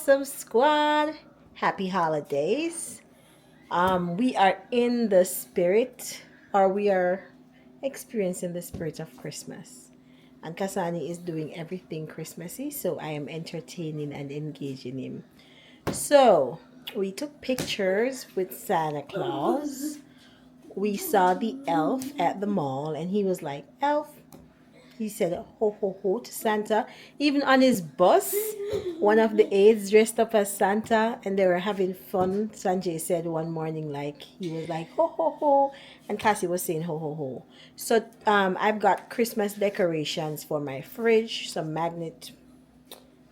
Au-somemom squad, happy holidays. We are in the spirit, or we are experiencing the spirit of Christmas. And Kasani is doing everything Christmassy, so I am entertaining and engaging him. So we took pictures with Santa Claus. We saw the elf at the mall, and he was like, "Elf," he said ho ho ho to Santa. Even on his bus, one of the aides dressed up as Santa and they were having fun. Sanjay said one morning, like, he was like ho ho ho, and Cassie was saying ho ho ho. So I've got Christmas decorations for my fridge, some magnet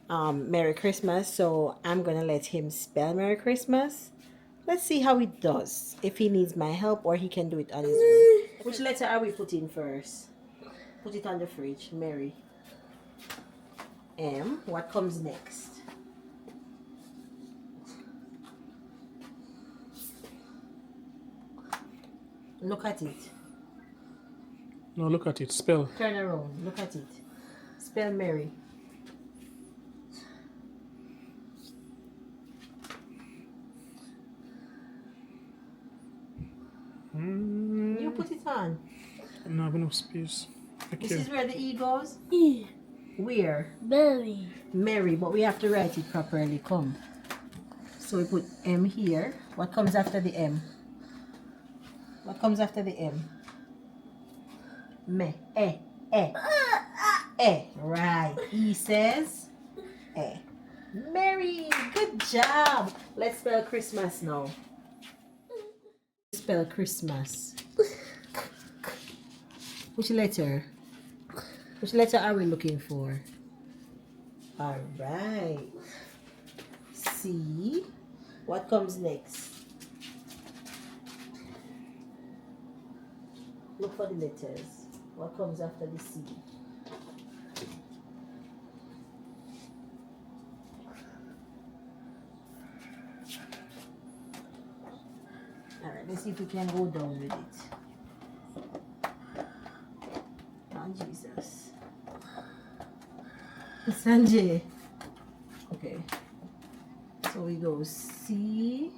Merry Christmas. So I'm gonna let him spell Merry Christmas. Let's see how he does, if he needs my help or he can do it on his own. Which letter are we putting first? Put it on the fridge. Mary. M. What comes next? Look at it. No, look at it. Spell. Turn around. Look at it. Spell Mary. You put it on. I don't have enough space. This is where the E goes? E. Where? Mary. Mary, but we have to write it properly. Come. So we put M here. What comes after the M? What comes after the M? Me. E. E. E. Right. E says E. Mary, good job. Let's spell Christmas now. Spell Christmas. Which letter? Which letter are we looking for? All right. C. What comes next? Look for the letters. What comes after the C? All right, let's see if we can go down with it. Oh, Jesus. Sanjay. Okay. So we go C.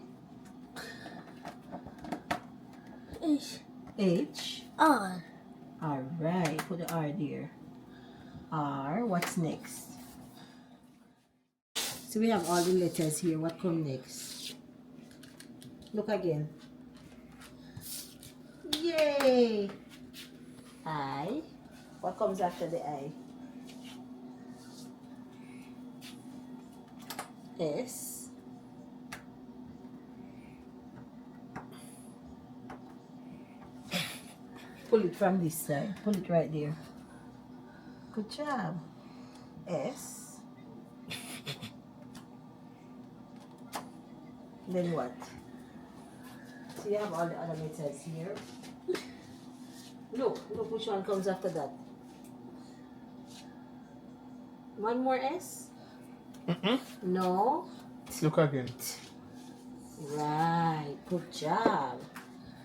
H. H. R. All right. Put the R there. R. What's next? So we have all the letters here. What comes next? Look again. Yay! I. What comes after the I? S. Pull it from this side. Pull it right there. Good job. S. Then what? So you have all the other letters here. Look which one comes after that. One more S? No. Look again. Right. Good job.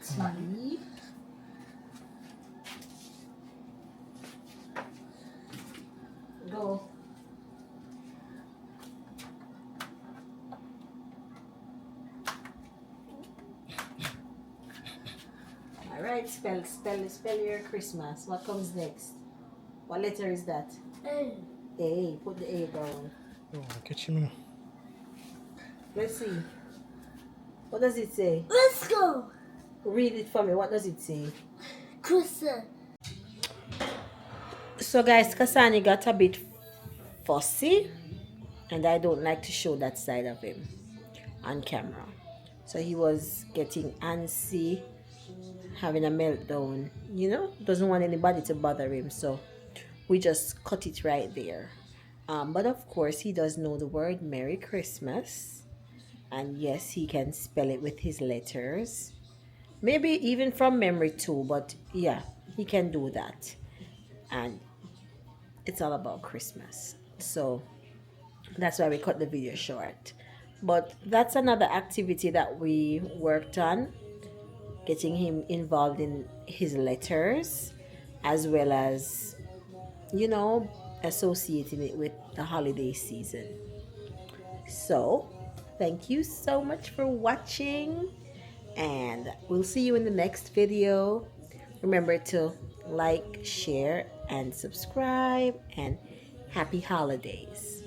T. Go. All right. Spell your Christmas. What comes next? What letter is that? A. A. Put the A down. Oh, catch him now. Let's see. What does it say? Let's go. Read it for me. What does it say? Christmas. So guys, Kasani got a bit fussy and I don't like to show that side of him on camera. So he was getting antsy, having a meltdown, doesn't want anybody to bother him. So we just cut it right there. But of course, he does know the word Merry Christmas. And yes, he can spell it with his letters. Maybe even from memory too, but yeah, he can do that. And it's all about Christmas. So that's why we cut the video short. But that's another activity that we worked on, getting him involved in his letters, as well as, associating it with the holiday season. So, thank you so much for watching, and we'll see you in the next video. Remember to like, share, and subscribe, and happy holidays.